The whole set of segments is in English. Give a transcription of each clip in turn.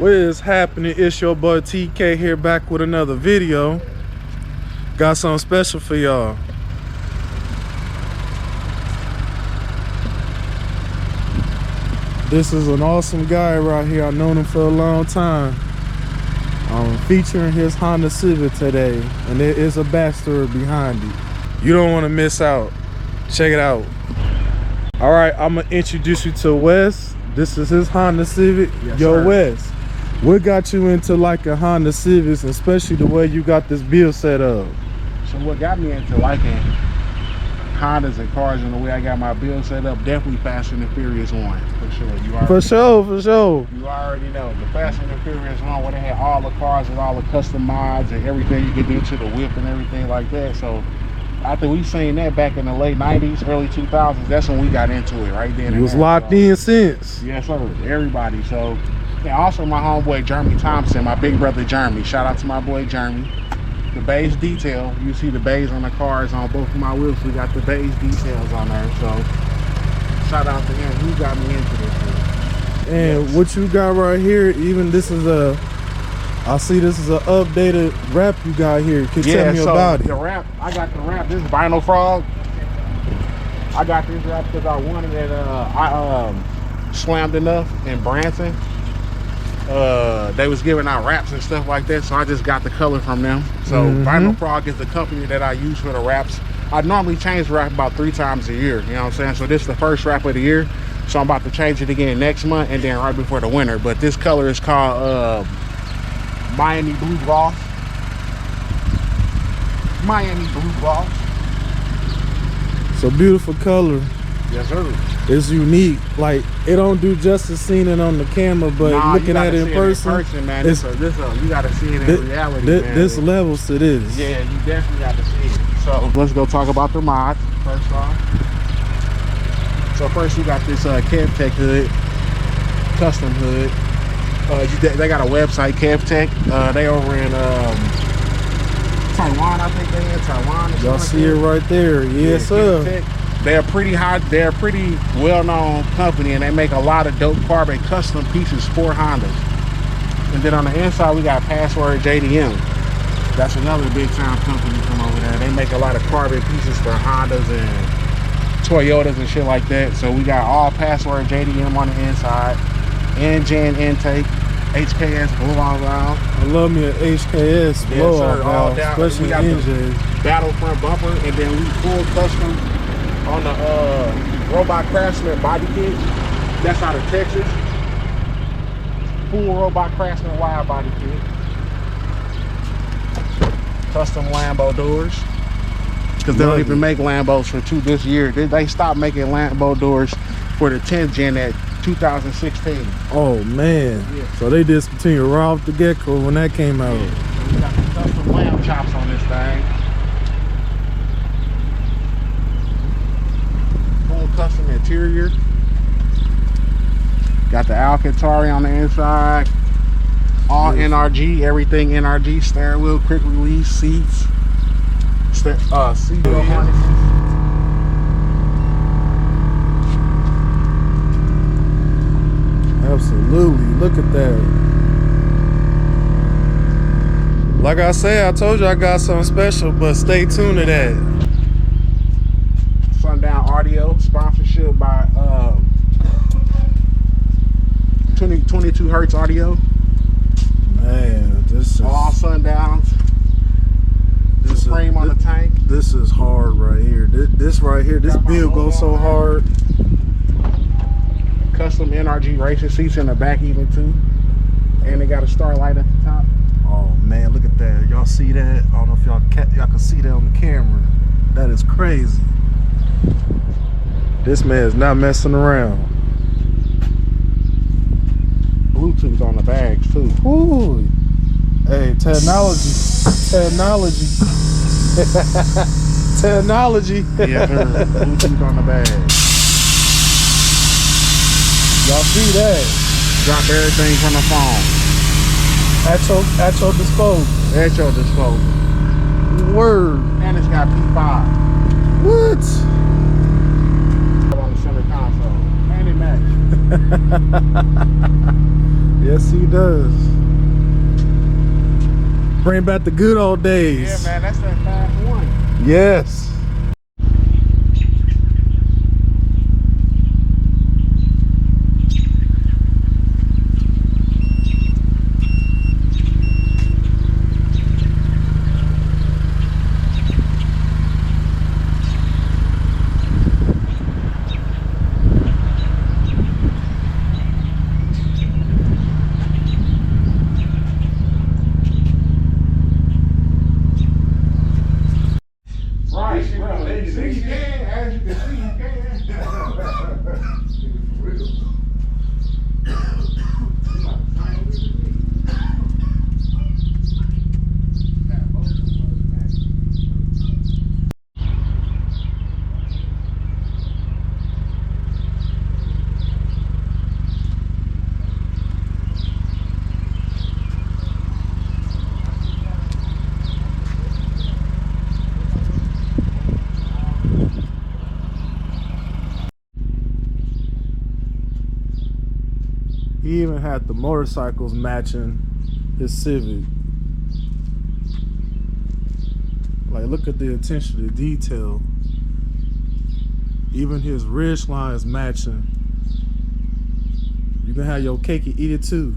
What is happening? It's your boy TK here, back with another video. Got something special for y'all. This is an awesome guy right here. I've known him for a long time. I'm featuring his Honda Civic today, and there is a backstory behind it. You don't want to miss out. Check it out. All right, I'm gonna introduce you to Wes. This is his Honda Civic. Yes, Yo, sir. Wes, what got you into like a Honda Civic, especially the way you got this build set up? So what got me into liking Hondas and cars and the way I got my build set up, definitely Fast and the Furious 1, for sure. For sure. You already know. The Fast and the Furious 1, where they had all the cars and all the custom mods and everything you could do to the whip and everything like that. So after we seen that back in the late 90s, early 2000s, that's when we got into it right then. You was locked in since. Yes, sir. Everybody. So, and also my homeboy Jeremy Thompson, my big brother Jeremy. Shout out to my boy Jeremy. The beige detail, you see the beige on the cars on both of my wheels. We got the beige details on there. So shout out to him. He got me into this shit. And yes, what you got right here, even this is I see this is an updated wrap you got here. Can you tell me about it? The wrap, I got the wrap. This is Vinyl Frog. I got this wrap because I wanted it. I slammed enough in Branson. They was giving out wraps and stuff like that, so I just got the color from them. So Vinyl Frog is the company that I use for the wraps. I normally change the wrap about 3 times a year, you know what I'm saying? So this is the first wrap of the year, so I'm about to change it again next month and then right before the winter. But this color is called Miami Blue Gloss. Miami Blue Gloss. It's a beautiful color. Yes, sir. It's unique. Like, it don't do justice seeing it on the camera, but looking at it in person, man, you gotta see it in reality, man. This levels to this. Yeah, you definitely got to see it. So let's go talk about the mods first off. So first you got this KevTech hood, custom hood. They got a website, KevTech. They over in Taiwan, I think they in Taiwan. Y'all see it right there. Yes, sir. KevTech. They're pretty well-known company, and they make a lot of dope carbon custom pieces for Hondas. And then on the inside, we got Password JDM. That's another big-time company from over there. They make a lot of carbon pieces for Hondas and Toyotas and shit like that. So we got all Password JDM on the inside, engine intake, HKS blowout valve. I love me an HKS blowout valve, especially engine. Battlefront bumper, and then we full custom on the Robot Craftsman body kit. That's out of Texas. Full Robot Craftsman wide body kit. Custom Lambo doors. Because they don't even make Lambos for this year. They stopped making Lambo doors for the 10th gen at 2016. Oh man. Yeah. So they discontinued right off the get-go when that came out. Yeah. So we got the custom lamb chops on this thing. Custom interior. Got the Alcantara on the inside. All NRG, everything NRG. Steering wheel, quick release, seats. Seat harnesses. Absolutely. Look at that. Like I said, I told you I got something special, but stay tuned to that. Sundown Audio, sponsorship by 22 Hertz Audio. Man, this is all Sundowns. This frame on the tank. This is hard right here. This right here, this build goes so hard. Custom NRG racing seats in the back even too. And they got a starlight at the top. Oh man, look at that. Y'all see that? I don't know if y'all can see that on the camera. That is crazy. This man is not messing around. Bluetooth on the bags too. Ooh. Hey, technology. Technology. Yeah, Bluetooth on the bag. Y'all see that? Drop everything from the phone. At your disposal. At your disposal. Word. And it's got P5. What? On the center console. And it matches. Yes, he does. Bring back the good old days. Yeah, man, that's that fast one. Yes. Right, you can, as you can see, you can. He even had the motorcycles matching his Civic. Like, look at the attention to detail. Even his ridge line is matching. You can have your cake and eat it too.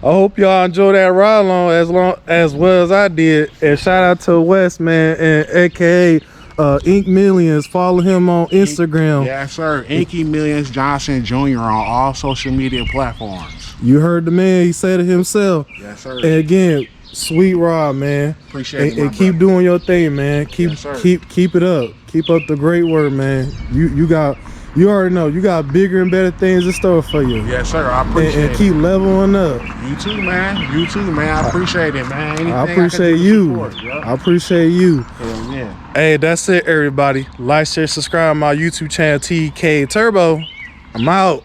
I hope y'all enjoy that ride long as well as I did. And shout out to Wes, man, and aka Inky Millions. Follow him on Instagram. Yes, sir. Inky Millions Johnson Jr. on all social media platforms. You heard the man. He said it himself. Yes, sir. And again, sweet ride, man. Appreciate it, and keep doing your thing, man. Keep it up. Keep up the great work, man. You already know you got bigger and better things in store for you. Yes, sir. I appreciate it. And keep leveling up. You too, man. You too, man. I appreciate it, man. Anything I appreciate you. I appreciate you. Yeah. Hey, that's it, everybody. Like, share, subscribe to my YouTube channel, TK Turbo. I'm out.